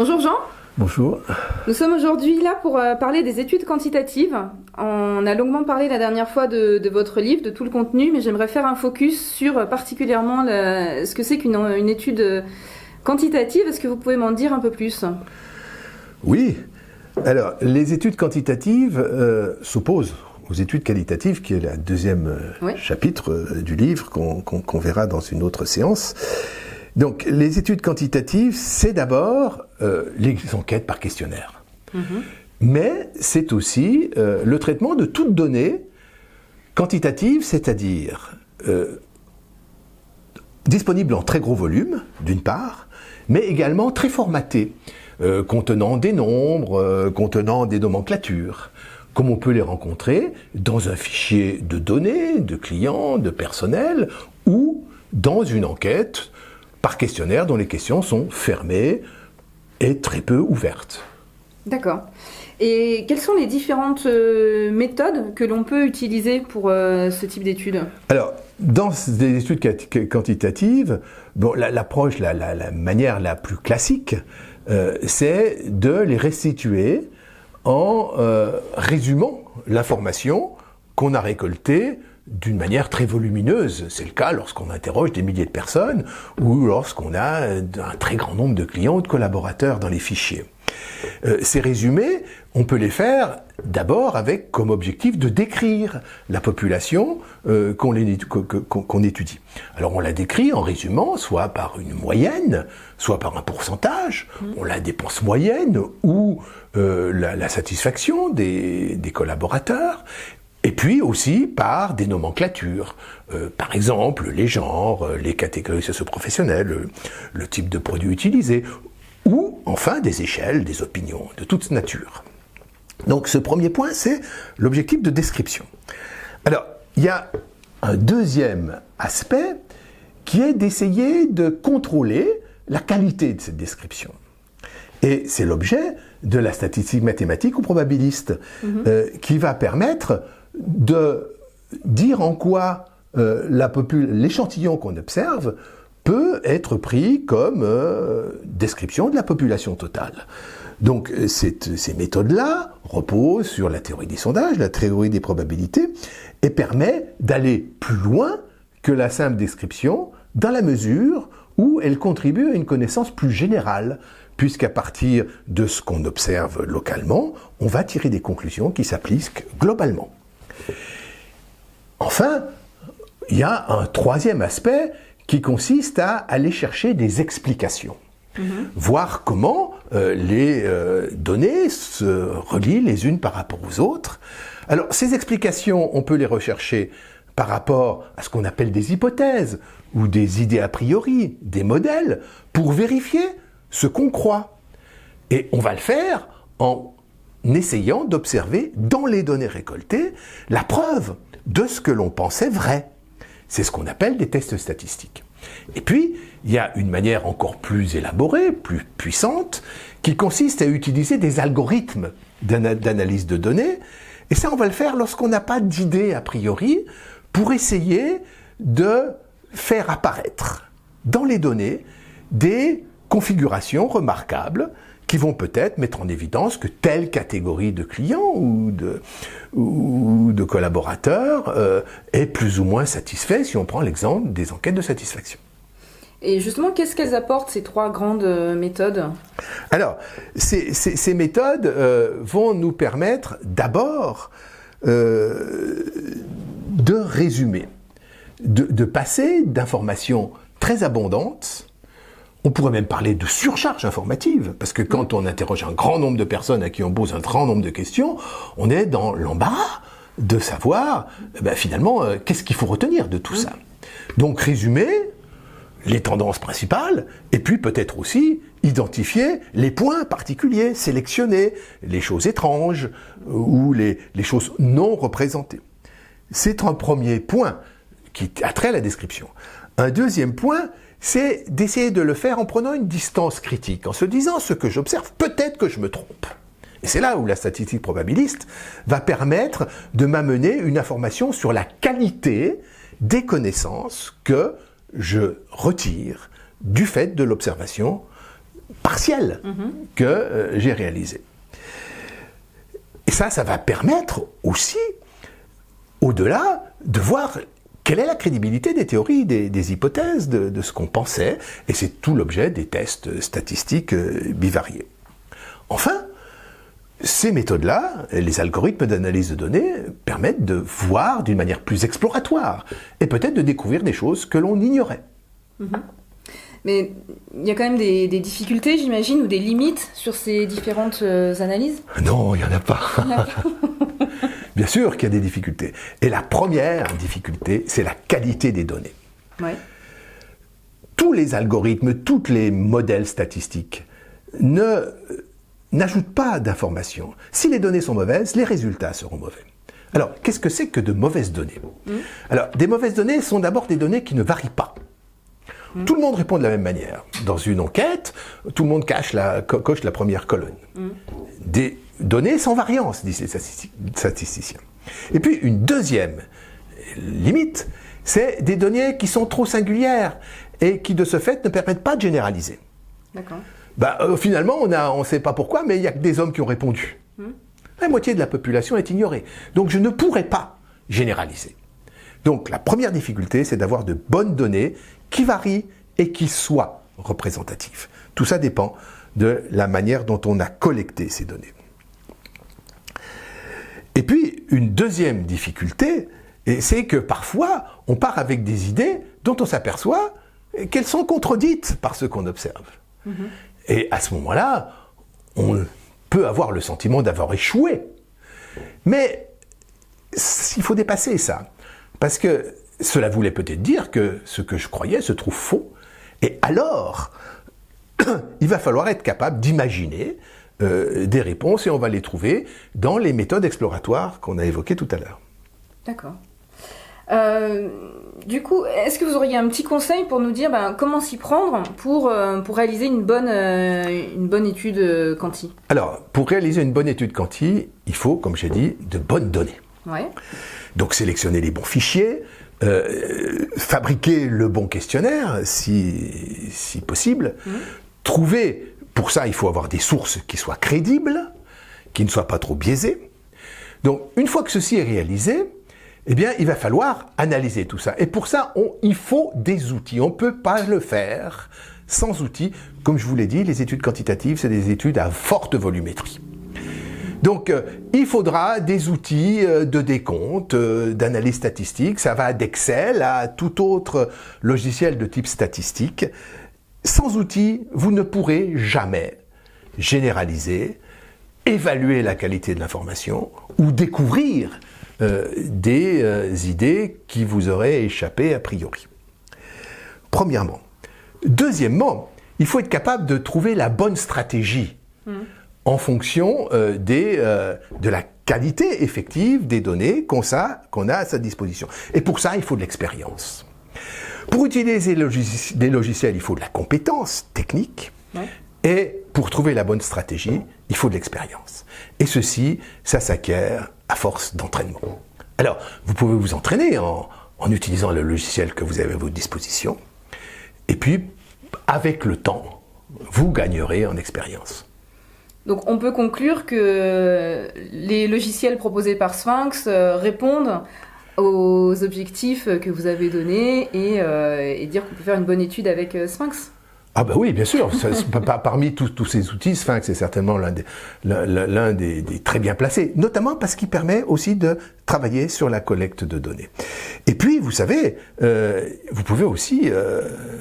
Bonjour Jean. Bonjour. Nous sommes aujourd'hui là pour parler des études quantitatives. On a longuement parlé la dernière fois de votre livre, de tout le contenu, mais j'aimerais faire un focus sur particulièrement ce que c'est qu'une étude quantitative. Est-ce que vous pouvez m'en dire un peu plus ? Oui. Alors, les études quantitatives s'opposent aux études qualitatives, qui est le deuxième chapitre du livre qu'on verra dans une autre séance. Donc, les études quantitatives, c'est d'abord les enquêtes par questionnaire. Mais c'est aussi le traitement de toute donnée quantitative, c'est-à-dire disponible en très gros volume, d'une part, mais également très formatée, contenant des nombres, contenant des nomenclatures, comme on peut les rencontrer dans un fichier de données, de clients, de personnel, ou dans une enquête par questionnaire dont les questions sont fermées et très peu ouvertes. D'accord. Et quelles sont les différentes méthodes que l'on peut utiliser pour ce type d'études ? Alors, dans des études quantitatives, bon, l'approche, la manière la plus classique, c'est de les restituer en résumant l'information qu'on a récoltée d'une manière très volumineuse. C'est le cas lorsqu'on interroge des milliers de personnes ou lorsqu'on a un très grand nombre de clients ou de collaborateurs dans les fichiers. Ces résumés, on peut les faire d'abord avec comme objectif de décrire la population qu'on étudie. Alors on la décrit en résumant, soit par une moyenne, soit par un pourcentage, on la dépense moyenne ou la satisfaction des collaborateurs, et puis aussi par des nomenclatures, par exemple les genres, les catégories socio-professionnelles, le type de produit utilisé, ou enfin des échelles, des opinions de toute nature. Donc ce premier point, c'est l'objectif de description. Alors, il y a un deuxième aspect qui est d'essayer de contrôler la qualité de cette description. Et c'est l'objet de la statistique mathématique ou probabiliste, qui va permettre de dire en quoi l'échantillon qu'on observe peut être pris comme description de la population totale. Donc ces méthodes-là reposent sur la théorie des sondages, la théorie des probabilités, et permet d'aller plus loin que la simple description dans la mesure où elle contribue à une connaissance plus générale, puisqu'à partir de ce qu'on observe localement, on va tirer des conclusions qui s'appliquent globalement. Enfin, il y a un troisième aspect qui consiste à aller chercher des explications, voir comment les données se relient les unes par rapport aux autres. Alors, ces explications, on peut les rechercher par rapport à ce qu'on appelle des hypothèses, ou des idées a priori, des modèles, pour vérifier ce qu'on croit. Et on va le faire en essayant d'observer dans les données récoltées la preuve de ce que l'on pensait vrai. C'est ce qu'on appelle des tests statistiques. Et puis, il y a une manière encore plus élaborée, plus puissante, qui consiste à utiliser des algorithmes d'analyse de données. Et ça, on va le faire lorsqu'on n'a pas d'idée a priori, pour essayer de faire apparaître dans les données des configurations remarquables qui vont peut-être mettre en évidence que telle catégorie de clients ou de collaborateurs est plus ou moins satisfait, si on prend l'exemple des enquêtes de satisfaction. Et justement, qu'est-ce qu'elles apportent, ces trois grandes méthodes ? Alors, ces méthodes vont nous permettre d'abord de résumer, de passer d'informations très abondantes. On pourrait même parler de surcharge informative, parce que quand on interroge un grand nombre de personnes à qui on pose un grand nombre de questions, on est dans l'embarras de savoir, finalement, qu'est-ce qu'il faut retenir de tout ça. Donc résumer les tendances principales, et puis peut-être aussi identifier les points particuliers, sélectionner les choses étranges ou les choses non représentées. C'est un premier point qui a trait à la description. Un deuxième point, c'est d'essayer de le faire en prenant une distance critique, en se disant ce que j'observe, peut-être que je me trompe. Et c'est là où la statistique probabiliste va permettre de m'amener une information sur la qualité des connaissances que je retire du fait de l'observation partielle que j'ai réalisée. Et ça va permettre aussi, au-delà, de voir quelle est la crédibilité des théories, des hypothèses, de ce qu'on pensait, et c'est tout l'objet des tests statistiques bivariés. Enfin, ces méthodes-là, les algorithmes d'analyse de données, permettent de voir d'une manière plus exploratoire, et peut-être de découvrir des choses que l'on ignorait. Mais il y a quand même des difficultés, j'imagine, ou des limites sur ces différentes analyses? Non, il n'y en a pas. Bien sûr qu'il y a des difficultés. Et la première difficulté, c'est la qualité des données. Ouais. Tous les algorithmes, tous les modèles statistiques n'ajoutent pas d'informations. Si les données sont mauvaises, les résultats seront mauvais. Alors, qu'est-ce que c'est que de mauvaises données? Alors, des mauvaises données sont d'abord des données qui ne varient pas. Tout le monde répond de la même manière. Dans une enquête, tout le monde coche la première colonne. Des données sans variance, disent les statisticiens. Et puis, une deuxième limite, c'est des données qui sont trop singulières et qui, de ce fait, ne permettent pas de généraliser. D'accord. Finalement, on ne sait pas pourquoi, mais il n'y a que des hommes qui ont répondu. La moitié de la population est ignorée. Donc, je ne pourrais pas généraliser. Donc, la première difficulté, c'est d'avoir de bonnes données qui varient et qui soient représentatives. Tout ça dépend de la manière dont on a collecté ces données. Et puis, une deuxième difficulté, c'est que parfois, on part avec des idées dont on s'aperçoit qu'elles sont contredites par ce qu'on observe. Et à ce moment-là, on peut avoir le sentiment d'avoir échoué. Mais il faut dépasser ça. Parce que cela voulait peut-être dire que ce que je croyais se trouve faux. Et alors, il va falloir être capable d'imaginer des réponses et on va les trouver dans les méthodes exploratoires qu'on a évoquées tout à l'heure. D'accord. Du coup, est-ce que vous auriez un petit conseil pour nous dire comment s'y prendre pour réaliser une bonne étude quanti? Alors, pour réaliser une bonne étude quanti, il faut, comme j'ai dit, de bonnes données. Ouais. Donc sélectionner les bons fichiers, fabriquer le bon questionnaire, si possible, trouver, pour ça il faut avoir des sources qui soient crédibles, qui ne soient pas trop biaisées. Donc une fois que ceci est réalisé, eh bien il va falloir analyser tout ça. Et pour ça, il faut des outils. On ne peut pas le faire sans outils. Comme je vous l'ai dit, les études quantitatives, c'est des études à forte volumétrie. Donc, il faudra des outils de décompte, d'analyse statistique, ça va d'Excel à tout autre logiciel de type statistique. Sans outils, vous ne pourrez jamais généraliser, évaluer la qualité de l'information ou découvrir des idées qui vous auraient échappé a priori. Premièrement. Deuxièmement, il faut être capable de trouver la bonne stratégie en fonction de la qualité effective des données qu'on a à sa disposition. Et pour ça, il faut de l'expérience. Pour utiliser des logiciels, il faut de la compétence technique. Ouais. Et pour trouver la bonne stratégie, il faut de l'expérience. Et ceci, ça s'acquiert à force d'entraînement. Alors, vous pouvez vous entraîner en utilisant le logiciel que vous avez à votre disposition. Et puis, avec le temps, vous gagnerez en expérience. Donc on peut conclure que les logiciels proposés par Sphinx répondent aux objectifs que vous avez donnés et dire qu'on peut faire une bonne étude avec Sphinx. Ah bah oui, bien sûr. Parmi tous ces outils, Sphinx est certainement l'un des très bien placés, notamment parce qu'il permet aussi de travailler sur la collecte de données. Et puis, vous savez, vous pouvez aussi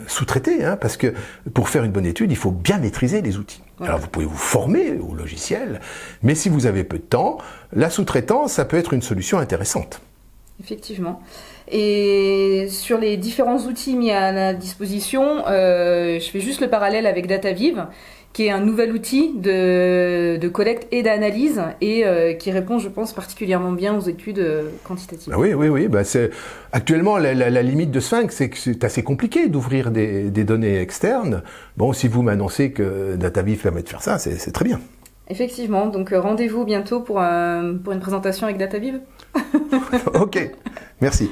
sous-traiter, parce que pour faire une bonne étude, il faut bien maîtriser les outils. Ouais. Alors, vous pouvez vous former au logiciel, mais si vous avez peu de temps, la sous-traitance, ça peut être une solution intéressante. Effectivement. Et sur les différents outils mis à la disposition, je fais juste le parallèle avec DataViv, qui est un nouvel outil de collecte et d'analyse et qui répond, je pense, particulièrement bien aux études quantitatives. Ah oui. Actuellement, la limite de Sphinx, c'est que c'est assez compliqué d'ouvrir des données externes. Bon, si vous m'annoncez que DataViv permet de faire ça, c'est très bien. Effectivement, donc rendez-vous bientôt pour une présentation avec DataViv. Ok, merci.